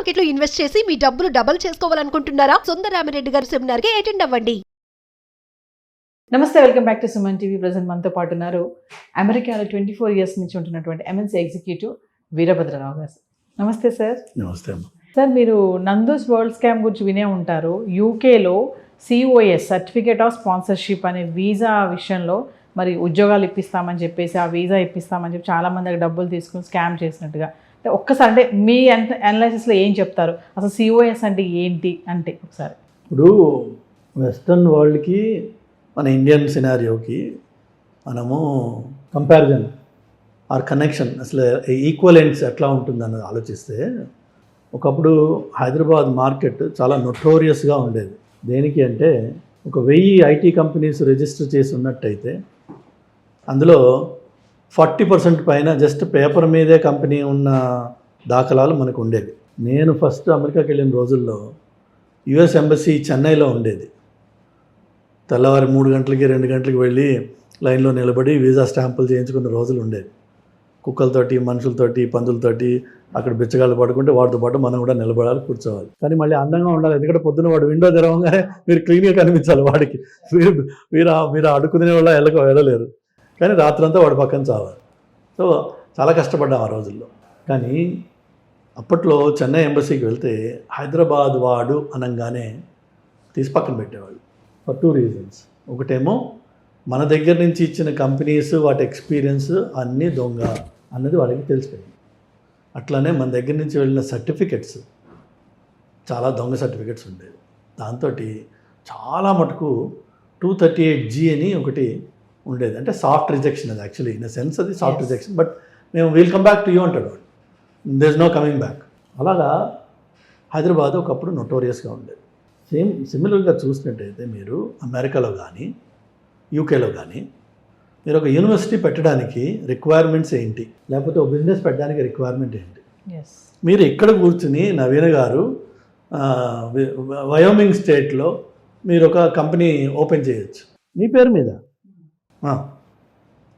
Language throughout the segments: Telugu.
మార్కెట్ లో ఇన్వెస్ట్ చేసి మీ డబ్బులు డబుల్ చేసుకోవాలనుకుంటున్నారా? సుందరరామిరెడ్డి గారి సెమినార్ కి అటెండ్ అవ్వండి. నమస్తే, welcome back to Suman TV. Present మనతో పాటు ఉన్నారు అమెరికాలో 24 ఇయర్స్ నుంచి ఉంటున్నటువంటి ఎంఎన్సీ ఎగ్జిక్యూటివ్ వీరభద్రరావు గారు. నమస్తే సార్. నమస్తే అమ్మ. సార్, మీరు నందూస్ వరల్డ్ స్కామ్ గురించి వినే ఉంటారు. యూకేలో COS సర్టిఫికేట్ ఆఫ్ స్పాన్సర్షిప్ అనే వీసా విషయంలో మరి ఉద్యోగాలు ఇప్పిస్తామని చెప్పేసి ఆ వీసా ఇప్పిస్తామని చెప్పి చాలామంది దగ్గర డబ్బులు తీసుకుని స్కామ్ చేసినట్టుగా. అంటే ఒక్కసారి అంటే మీ అనాలిసిస్లో ఏం చెప్తారు? అసలు COS అంటే ఏంటి అంటే ఒకసారి. ఇప్పుడు వెస్ట్రన్ వరల్డ్కి మన ఇండియన్ సినారియోకి మనము కంపారిజన్ ఆర్ కనెక్షన్ అసలు ఈక్వలెంట్స్ ఎట్లా ఉంటుందన్నది ఆలోచిస్తే, ఒకప్పుడు హైదరాబాద్ మార్కెట్ చాలా నొటోరియస్గా ఉండేది. దేనికి అంటే, ఒక 1000 IT కంపెనీస్ రిజిస్టర్ చేసి ఉన్నట్టయితే అందులో 40% పైన జస్ట్ పేపర్ మీదే కంపెనీ ఉన్న దాఖలాలు మనకు ఉండేవి. నేను ఫస్ట్ అమెరికాకి వెళ్ళిన రోజుల్లో US ఎంబసీ చెన్నైలో ఉండేది. తెల్లవారి 3 గంటలకి 2 గంటలకి వెళ్ళి లైన్లో నిలబడి వీసా స్టాంపులు చేయించుకున్న రోజులు ఉండేవి. కుక్కలతోటి, మనుషులతోటి, పందులతోటి అక్కడ బిచ్చగాళ్ళు పడుకుంటే వాటితో పాటు మనం కూడా నిలబడాలి, కూర్చోవాలి. కానీ మళ్ళీ అందంగా ఉండాలి. ఎందుకంటే పొద్దున్న వాడు విండో తెరవగానే మీరు క్లీన్గా కనిపించాలి వాడికి. మీరు అడుక్కునే వాళ్ళ వెళ్ళలేరు. కానీ రాత్రంతా వాడి పక్కన చావాలి. సో చాలా కష్టపడ్డాం ఆ రోజుల్లో. కానీ అప్పట్లో చెన్నై ఎంబసీకి వెళ్తే హైదరాబాద్ వాడు అనగానే తీసి పక్కన పెట్టేవాళ్ళు ఫర్ 2 రీజన్స్. ఒకటేమో మన దగ్గర నుంచి ఇచ్చిన కంపెనీస్ వాటి ఎక్స్పీరియన్స్ అన్నీ దొంగ అన్నది వాళ్ళకి తెలిసిపోయింది. అట్లానే మన దగ్గర నుంచి వెళ్ళిన సర్టిఫికెట్స్ చాలా దొంగ సర్టిఫికెట్స్ ఉండేవి. దాంతో చాలా మటుకు 238G అని ఒకటి ఉండేది. అంటే సాఫ్ట్ రిజెక్షన్. అది యాక్చువల్లీ ఇన్ సెన్స్ అది సాఫ్ట్ రిజెక్షన్. బట్ మేము will come back to you అంటాడు వాడు. There is no coming back. అలాగా హైదరాబాద్ ఒకప్పుడు నొటోరియస్గా ఉండేది. సిమిలర్గా చూసినట్టయితే మీరు అమెరికాలో కానీ యూకేలో కానీ మీరు ఒక యూనివర్సిటీ పెట్టడానికి రిక్వైర్మెంట్స్ ఏంటి, లేకపోతే ఒక బిజినెస్ పెట్టడానికి రిక్వైర్మెంట్ ఏంటి? మీరు ఇక్కడ కూర్చుని నవీన గారు వయోమింగ్ స్టేట్లో మీరు ఒక కంపెనీ ఓపెన్ చేయొచ్చు మీ పేరు మీద.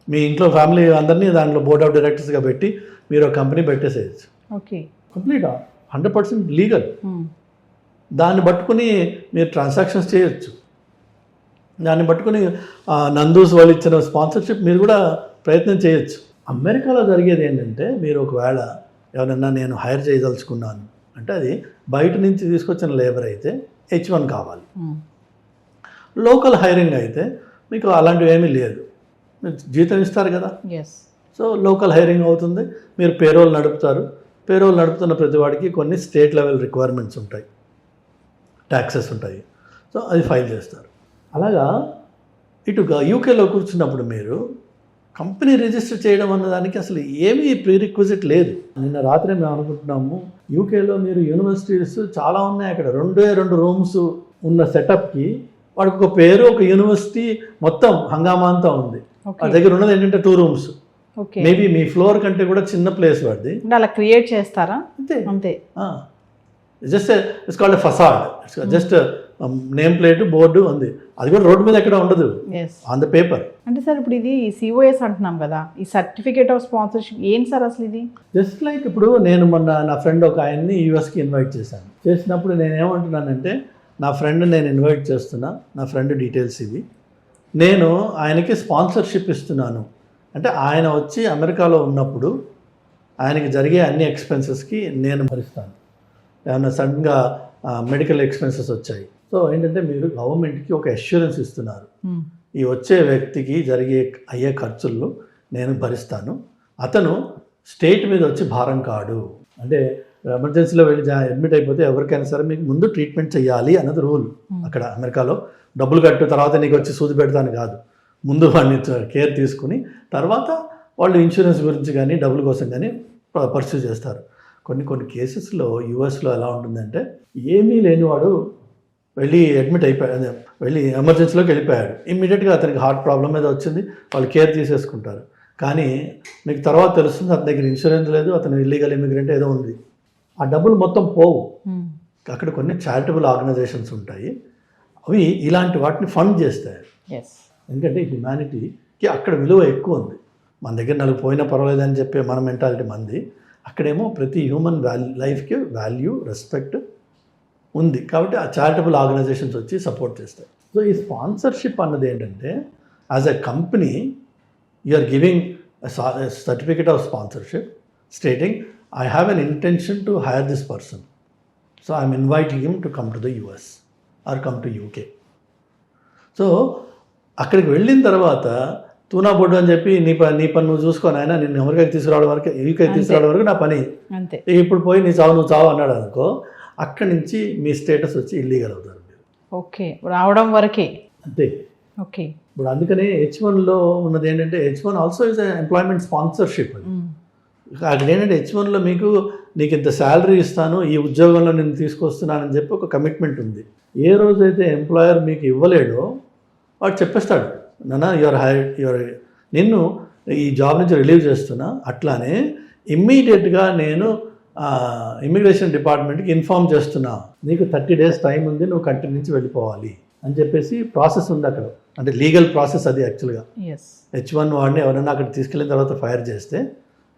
మీ ఇంట్లో ఫ్యామిలీ అందరినీ దాంట్లో బోర్డ్ ఆఫ్ డైరెక్టర్స్గా పెట్టి మీరు ఒక కంపెనీ పెట్టేసేయచ్చు. Okay, complete 100% legal. దాన్ని పట్టుకుని మీరు ట్రాన్సాక్షన్స్ చేయొచ్చు. దాన్ని పట్టుకుని నందూస్ వాళ్ళు ఇచ్చిన స్పాన్సర్షిప్ మీరు కూడా ప్రయత్నం చేయొచ్చు. అమెరికాలో జరిగేది ఏంటంటే, మీరు ఒకవేళ ఎవరన్నా నేను హైర్ చేయదలుచుకున్నాను అంటే అది బయట నుంచి తీసుకొచ్చిన లేబర్ అయితే H1 కావాలి. లోకల్ హైరింగ్ అయితే మీకు అలాంటివి ఏమీ లేదు. మీరు జీతం ఇస్తారు కదా. సో లోకల్ హైరింగ్ అవుతుంది. మీరు పేరోల్ నడుపుతారు. పేరోల్ నడుపుతున్న ప్రతి వాడికి కొన్ని స్టేట్ లెవెల్ రిక్వైర్మెంట్స్ ఉంటాయి, ట్యాక్సెస్ ఉంటాయి. సో అది ఫైల్ చేస్తారు. అలాగా ఇటుగా యూకేలో కూర్చున్నప్పుడు మీరు కంపెనీ రిజిస్టర్ చేయడం అన్నదానికి అసలు ఏమీ ప్రీరిక్విజిట్ లేదు. నిన్న రాత్రి మేము అనుకుంటున్నాము, యూకేలో మీరు యూనివర్సిటీస్ చాలా ఉన్నాయి. అక్కడ 2 రూమ్స్ ఉన్న సెటప్కి వాడికి ఒక పేరు, ఒక యూనివర్సిటీ మొత్తం హంగామా అంతా ఉంది. ఆ దగ్గర ఉన్నది ఏంటంటే 2 రూమ్స్. మేబీ మీ ఫ్లోర్ కంటే కూడా చిన్న ప్లేస్ వాడిది. అలా క్రియేట్ చేస్తారా? అంతే. Just it's called a facade. It's just name plate, board ఉంది. అది కూడా రోడ్డు మీద ఎక్కడ ఉండదు, ఆన్ ద పేపర్. అంటే సార్, ఇప్పుడు ఇది COS అంటున్నాం కదా, ఈ సర్టిఫికేట్ ఆఫ్ స్పాన్సర్షిప్ ఏంటి సార్ అసలు ఇది? జస్ట్ లైక్ ఇప్పుడు నేను మొన్న నా ఫ్రెండ్ ఒక ఆయన్ని యూఎస్కి ఇన్వైట్ చేశాను. చేసినప్పుడు నేనేమంటున్నానంటే, నా ఫ్రెండ్ నేను ఇన్వైట్ చేస్తున్నా, నా ఫ్రెండ్ డీటెయిల్స్ ఇవి, నేను ఆయనకి స్పాన్సర్షిప్ ఇస్తున్నాను అంటే ఆయన వచ్చి అమెరికాలో ఉన్నప్పుడు ఆయనకి జరిగే అన్ని ఎక్స్పెన్సెస్కి నేను భరిస్తాను. ఏమన్నా సడన్గా మెడికల్ ఎక్స్పెన్సెస్ వచ్చాయి. సో ఏంటంటే మీరు గవర్నమెంట్కి ఒక అష్యూరెన్స్ ఇస్తున్నారు, ఈ వచ్చే వ్యక్తికి అయ్యే ఖర్చుల్లో నేను భరిస్తాను, అతను స్టేట్ మీద వచ్చి భారం కాడు. అంటే ఎమర్జెన్సీలో వెళ్ళి అడ్మిట్ అయిపోతే ఎవరికైనా సరే మీకు ముందు ట్రీట్మెంట్ చేయాలి అన్నది రూల్ అక్కడ అమెరికాలో. డబ్బులు కట్టు తర్వాత నీకు వచ్చి సూది పెడతాను కాదు, ముందు వాడిని కేర్ తీసుకుని తర్వాత వాళ్ళు ఇన్సూరెన్స్ గురించి కానీ డబ్బుల కోసం కానీ పర్సూ చేస్తారు. కొన్ని కేసెస్లో యూఎస్లో ఎలా ఉంటుందంటే, ఏమీ లేనివాడు వెళ్ళి అడ్మిట్ అయిపోయాడు, వెళ్ళి ఎమర్జెన్సీలోకి వెళ్ళిపోయాడు, ఇమ్మీడియట్గా అతనికి హార్ట్ ప్రాబ్లం మీద వచ్చింది, వాళ్ళు కేర్ తీసేసుకుంటారు. కానీ మీకు తర్వాత తెలుస్తుంది అతని దగ్గర ఇన్సూరెన్స్ లేదు, అతను ఇల్లీగల్ ఇమిగ్రెంట్ ఏదో ఉంది. ఆ డబ్బులు మొత్తం పోవు. అక్కడ కొన్ని చారిటబుల్ ఆర్గనైజేషన్స్ ఉంటాయి, అవి ఇలాంటి వాటిని ఫండ్ చేస్తాయి. ఎందుకంటే హ్యుమానిటీకి అక్కడ విలువ ఎక్కువ ఉంది. మన దగ్గర 4 పోయినా పర్వాలేదని చెప్పే మన మెంటాలిటీ మంది, అక్కడేమో ప్రతి హ్యూమన్ లైఫ్కి వాల్యూ, రెస్పెక్ట్ ఉంది కాబట్టి ఆ చారిటబుల్ ఆర్గనైజేషన్స్ వచ్చి సపోర్ట్ చేస్తాయి. సో ఈ స్పాన్సర్షిప్ అన్నది ఏంటంటే as a company you are giving certificate of sponsorship stating I have an intention to hire this person, so I'm inviting him to come to the US or come to UK. So అక్కడికి వెళ్ళిన తర్వాత తూనా బొడ్డు అని చెప్పి నీ పని నువ్వు చూసుకొని ఆయన నిన్ను అమెరికాకి తీసుకురావడం వరకు, యూకే తీసుకురావడం వరకు నా పని, అంతే. ఇప్పుడు పోయి నువ్వు చావు అన్నాడు అనుకో, అక్కడి నుంచి మీ స్టేటస్ వచ్చి ఇల్లీగల్ అవుతారు మీరు. ఓకే, రావడం వరకే అంతే. ఓకే. ఇప్పుడు అందుకనే H1లో ఉన్నది ఏంటంటే H1 also is employment sponsorship అని. అక్కడ ఏంటంటే H1లో నీకు ఇంత శాలరీ ఇస్తాను, ఈ ఉద్యోగంలో నేను తీసుకొస్తున్నానని చెప్పి ఒక కమిట్మెంట్ ఉంది. ఏ రోజైతే ఎంప్లాయర్ మీకు ఇవ్వలేడో వాడు చెప్పేస్తాడు, నాన్న నిన్ను ఈ జాబ్ నుంచి రిలీవ్ చేస్తున్నా, అట్లానే ఇమ్మీడియట్గా నేను ఇమిగ్రేషన్ డిపార్ట్మెంట్కి ఇన్ఫార్మ్ చేస్తున్నా, నీకు 30 days టైం ఉంది, నువ్వు కంట్రీ నుంచి వెళ్ళిపోవాలి అని చెప్పేసి ప్రాసెస్ ఉంది అక్కడ. అంటే లీగల్ ప్రాసెస్ అది యాక్చువల్గా. H1 వాడిని ఎవరైనా అక్కడ తీసుకెళ్ళిన తర్వాత ఫైర్ చేస్తే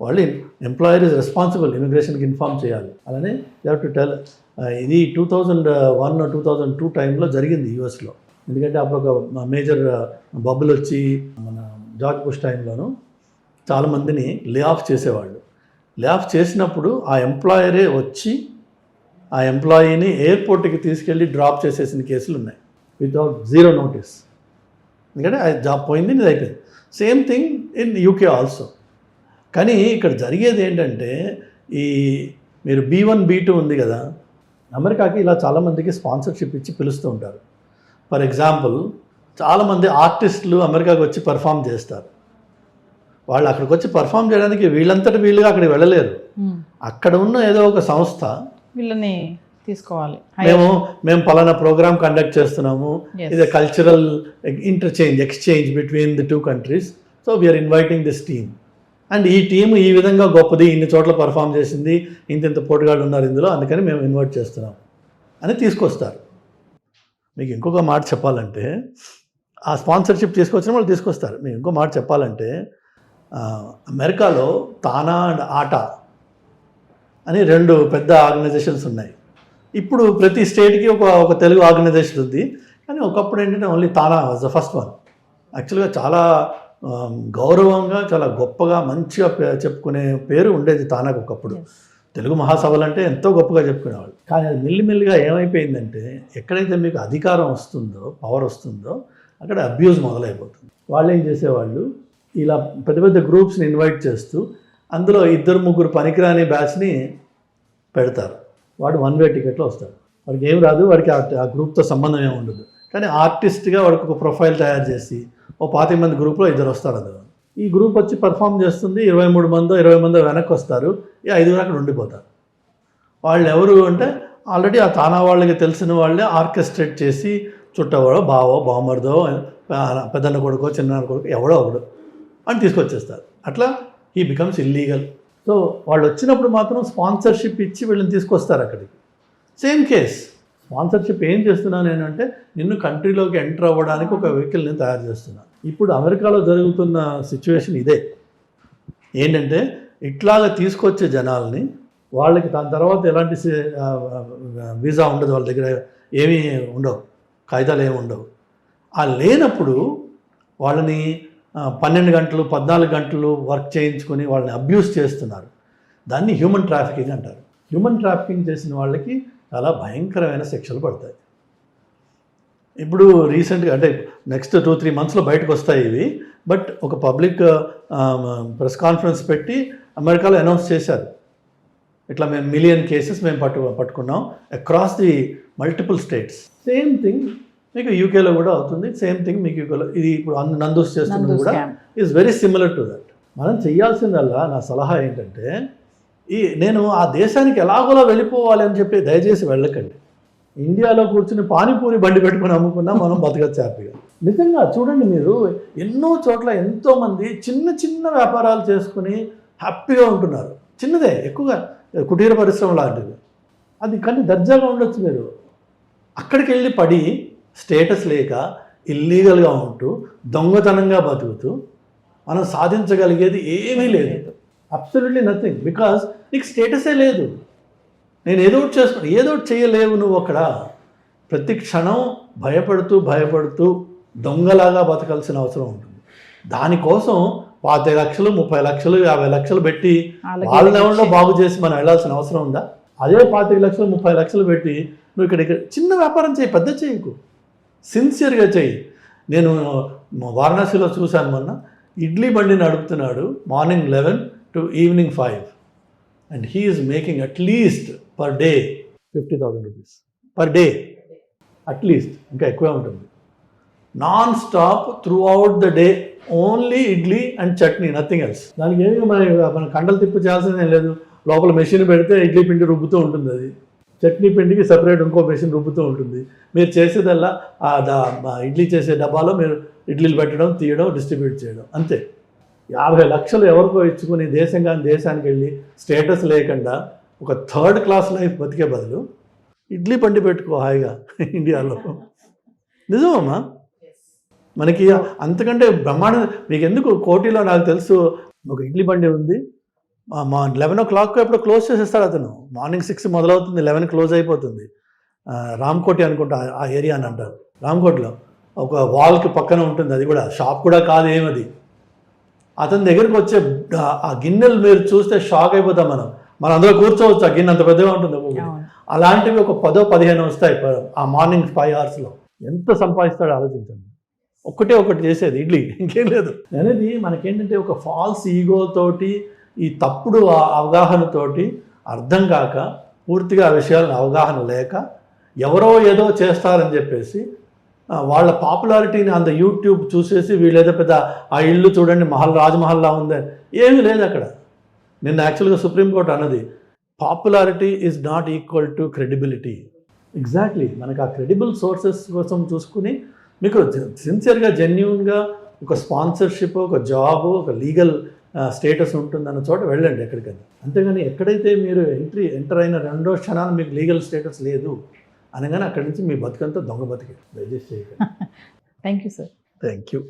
వాళ్ళు ఎంప్లాయర్ ఇస్ రెస్పాన్సిబుల్, ఇమిగ్రేషన్కి ఇన్ఫార్మ్ చేయాలి. అలానే యూ హ్యావ్ టు టెల్. ఇది 2001-2002 టైంలో జరిగింది యూఎస్లో. ఎందుకంటే అప్పుడు ఒక మేజర్ బబుల్ వచ్చి మన జార్జ్ బుష్ టైంలోనూ చాలామందిని లే ఆఫ్ చేసేవాళ్ళు. లే ఆఫ్ చేసినప్పుడు ఆ ఎంప్లాయరే వచ్చి ఆ ఎంప్లాయీని ఎయిర్పోర్ట్కి తీసుకెళ్ళి డ్రాప్ చేసేసిన కేసులు ఉన్నాయి వితౌట్ జీరో నోటీస్. ఎందుకంటే ఆ జాబ్ పోయింది, ఇది అయిపోయింది. Same thing in UK also. కానీ ఇక్కడ జరిగేది ఏంటంటే ఈ మీరు B1 B2 ఉంది కదా, అమెరికాకి ఇలా చాలామందికి స్పాన్సర్షిప్ ఇచ్చి పిలుస్తూ ఉంటారు. ఫర్ ఎగ్జాంపుల్ చాలామంది ఆర్టిస్టులు అమెరికాకి వచ్చి పర్ఫామ్ చేస్తారు. వాళ్ళు అక్కడికి వచ్చి పర్ఫామ్ చేయడానికి వీళ్ళంతటి వీళ్ళుగా అక్కడికి వెళ్ళలేరు. అక్కడ ఉన్న ఏదో ఒక సంస్థ వీళ్ళని తీసుకోవాలి, మేము పలానా ప్రోగ్రామ్ కండక్ట్ చేస్తున్నాము, ఇది cultural exchange between the 2 countries, so we are inviting this team, and ఈ టీం ఈ విధంగా గొప్పది, ఇన్ని చోట్ల పర్ఫామ్ చేసింది, ఇంత పోటీగాళ్ళు ఉన్నారు ఇందులో, అందుకని మేము ఇన్వైట్ చేస్తున్నాం అని తీసుకొస్తారు. మీకు ఇంకొక మాట చెప్పాలంటే ఆ స్పాన్సర్షిప్ తీసుకొచ్చిన వాళ్ళు తీసుకొస్తారు. మీకు ఇంకో మాట చెప్పాలంటే అమెరికాలో తానా అండ్ ఆటా అని 2 పెద్ద ఆర్గనైజేషన్స్ ఉన్నాయి. ఇప్పుడు ప్రతి స్టేట్కి ఒక తెలుగు ఆర్గనైజేషన్ ఉంది. కానీ ఒకప్పుడు ఏంటంటే only TANA was the first one. యాక్చువల్గా చాలా గౌరవంగా, చాలా గొప్పగా, మంచిగా చెప్పుకునే పేరు ఉండేది తానాకు ఒకప్పుడు. తెలుగు మహాసభలు అంటే ఎంతో గొప్పగా చెప్పుకునేవాళ్ళు. కానీ అది మెల్లిమెల్లిగా ఏమైపోయిందంటే ఎక్కడైతే మీకు అధికారం వస్తుందో, పవర్ వస్తుందో అక్కడ అబ్యూజ్ మొదలైపోతుంది. వాళ్ళు ఏం చేసేవాళ్ళు, ఇలా పెద్ద పెద్ద గ్రూప్స్ని ఇన్వైట్ చేస్తూ అందులో 2-3 పనికిరాని బ్యాచ్ని పెడతారు. వాడు 1-way టికెట్లో వస్తాడు. వాడికి ఏం రాదు, వాడికి ఆ గ్రూప్తో సంబంధం ఏమి ఉండదు. కానీ ఆర్టిస్ట్గా వాడికి ఒక ప్రొఫైల్ తయారు చేసి 25 మంది గ్రూప్లో 2 వస్తారు. అందులో ఈ గ్రూప్ వచ్చి పర్ఫామ్ చేస్తుంది, 23 మందో 20 మందో వెనక్కి వస్తారు, ఈ 5 అక్కడ ఉండిపోతారు. వాళ్ళు ఎవరు అంటే ఆల్రెడీ ఆ తానా వాళ్ళకి తెలిసిన వాళ్ళే ఆర్కెస్ట్రేట్ చేసి చుట్టవాడో, బావో, బామర్దో, పెద్దన్న కొడుకో, చిన్న కొడుకో, ఎవడో ఒకడు అని తీసుకొచ్చేస్తారు. అట్లా ఈ బికమ్స్ ఇల్లీగల్. సో వాళ్ళు వచ్చినప్పుడు మాత్రం స్పాన్సర్షిప్ ఇచ్చి వీళ్ళని తీసుకొస్తారు అక్కడికి. సేమ్ కేస్ స్పాన్సర్షిప్ ఏం చేస్తున్నాను నేను అంటే నిన్ను కంట్రీలోకి ఎంటర్ అవ్వడానికి ఒక వెహికల్ని తయారు చేస్తున్నాను. ఇప్పుడు అమెరికాలో జరుగుతున్న సిచ్యువేషన్ ఇదే. ఏంటంటే ఇట్లాగా తీసుకొచ్చే జనాల్ని వాళ్ళకి దాని తర్వాత ఎలాంటి వీసా ఉండదు, వాళ్ళ దగ్గర ఏమీ ఉండవు, కాగితాలు ఏమి ఉండవు. ఆ లేనప్పుడు వాళ్ళని 12 గంటలు 14 గంటలు వర్క్ చేయించుకొని వాళ్ళని అబ్యూస్ చేస్తున్నారు. దాన్ని హ్యూమన్ ట్రాఫికింగ్ అంటారు. హ్యూమన్ ట్రాఫికింగ్ చేసిన వాళ్ళకి చాలా భయంకరమైన శిక్షలు పడతాయి. ఇప్పుడు రీసెంట్గా అంటే నెక్స్ట్ 2-3 monthsలో బయటకు వస్తాయి ఇవి. బట్ ఒక పబ్లిక్ ప్రెస్ కాన్ఫరెన్స్ పెట్టి అమెరికాలో అనౌన్స్ చేశారు, ఇట్లా మేము 1 million cases మేము పట్టుకున్నాం across the multiple states. Same thing మీకు యూకేలో కూడా అవుతుంది. సేమ్ థింగ్ మీకు యూకేలో ఇది ఇప్పుడు నందూస్ చేస్తున్నది కూడా is very similar to that. మనం చేయాల్సిందల్లా నా సలహా ఏంటంటే నేను ఆ దేశానికి ఎలాగోలా వెళ్ళిపోవాలి అని చెప్పి దయచేసి వెళ్ళకండి. ఇండియాలో కూర్చుని పానీపూరి బండి పెట్టుకుని అమ్ముకున్నా మనం బతకచ్చు హ్యాపీగా. నిజంగా చూడండి, మీరు ఎన్నో చోట్ల ఎంతోమంది చిన్న చిన్న వ్యాపారాలు చేసుకుని హ్యాపీగా ఉంటున్నారు. చిన్నదే, ఎక్కువగా కుటీర పరిశ్రమ లాంటివి. అది కానీ దర్జాగా ఉండొచ్చు. మీరు అక్కడికి వెళ్ళి పడి స్టేటస్ లేక ఇల్లీగల్గా ఉంటూ దొంగతనంగా బతుకుతూ మనం సాధించగలిగేది ఏమీ లేదు. అబ్సల్యూట్లీ నథింగ్, బికాస్ నీకు స్టేటసే లేదు. నేను ఏదో ఒకటి చేస్తున్నాను, ఏదో ఒకటి చేయలేవు నువ్వు అక్కడ. ప్రతి క్షణం భయపడుతూ దొంగలాగా బతకాల్సిన అవసరం ఉంటుంది. దానికోసం 25 లక్షలు 30 లక్షలు 50 లక్షలు పెట్టి వాళ్ళ లెవెల్లో బాగు చేసి మనం వెళ్ళాల్సిన అవసరం ఉందా? అదే 25 లక్షలు 30 లక్షలు పెట్టి నువ్వు ఇక్కడ చిన్న వ్యాపారం చేయి, పెద్ద చేయకు, సిన్సియర్గా చేయి. నేను వారణాసిలో చూశాను మొన్న, ఇడ్లీ బండి నడుపుతున్నాడు morning 11 to evening 5 and he is making at least per day 50,000 rupees per day, at least, ఇంకా ఎక్కువే ఉంటుంది. Non stop throughout the day, only idli and chutney, nothing else. దానికి ఏమి మన కండలు తిప్పి చేయాల్సిందేం లేదు. లోపల మెషిన్ పెడితే ఇడ్లీ పిండి రుబ్బుతూ ఉంటుంది, అది చట్నీ పిండికి సపరేట్ ఇంకో మెషిన్ రుబ్బుతూ ఉంటుంది. మీరు చేసేదల్లా ఇడ్లీ చేసే డబ్బాలో మీరు ఇడ్లీలు పెట్టడం, తీయడం, డిస్ట్రిబ్యూట్ చేయడం, అంతే. 50 లక్షలు ఎవరికో ఇచ్చుకుని దేశానికి వెళ్ళి స్టేటస్ లేకుండా ఒక థర్డ్ క్లాస్ లైఫ్ బతికే బదులు ఇడ్లీ బండి పెట్టుకో హాయిగా ఇండియాలో. నిజమమ్మా, మనకి అంతకంటే బ్రహ్మాండ. మీకు ఎందుకు కోటిలో నాకు తెలుసు ఒక ఇడ్లీ బండి ఉంది, 11 o'clock ఎప్పుడు క్లోజ్ చేసేస్తాడు అతను. మార్నింగ్ 6 మొదలవుతుంది, 11 క్లోజ్ అయిపోతుంది. రామ్కోటి అనుకుంటా ఆ ఏరియా అని అంటారు. రామ్కోట్లో ఒక వాల్కి పక్కన ఉంటుంది, అది కూడా షాప్ కూడా కాదు ఏమది. అతని దగ్గరికి వచ్చే ఆ గిన్నెలు మీరు చూస్తే షాక్ అయిపోతాం మనం అందులో కూర్చోవచ్చు, ఆ గిన్నె అంత పెద్దగా ఉంటుంది. అలాంటివి ఒక 10-15 వస్తాయి ఆ మార్నింగ్ 5 hours. ఎంత సంపాదిస్తాడో ఆలోచించండి. ఒకటి చేసేది ఇడ్లీ, ఇంకేం లేదు అనేది. మనకేంటంటే ఒక ఫాల్స్ ఈగోతోటి, ఈ తప్పుడు అవగాహనతోటి, అర్థం కాక, పూర్తిగా ఆ విషయాలను అవగాహన లేక, ఎవరో ఏదో చేస్తారని చెప్పేసి వాళ్ళ పాపులారిటీని అంత యూట్యూబ్ చూసేసి వీళ్ళేదో పెద్ద ఆ ఇల్లు చూడండి రాజ్మహల్లా ఉందని, ఏమీ లేదు అక్కడ. నిన్న యాక్చువల్గా సుప్రీంకోర్టు అన్నది popularity is not equal to credibility. Exactly, మనకు ఆ క్రెడిబుల్ సోర్సెస్ కోసం చూసుకుని మీకు సిన్సియర్గా జెన్యూన్గా ఒక స్పాన్సర్షిప్, ఒక జాబ్, ఒక లీగల్ స్టేటస్ ఉంటుందన్న చోట వెళ్ళండి ఎక్కడికైనా. అంతేగాని ఎక్కడైతే మీరు ఎంటర్ అయిన 2వ క్షణాన్ని మీకు లీగల్ స్టేటస్ లేదు అనగానే అక్కడి నుంచి మీ బతుకంతా దొంగ బతికే. దయచేసి చేయకండి. Thank you sir. Thank you.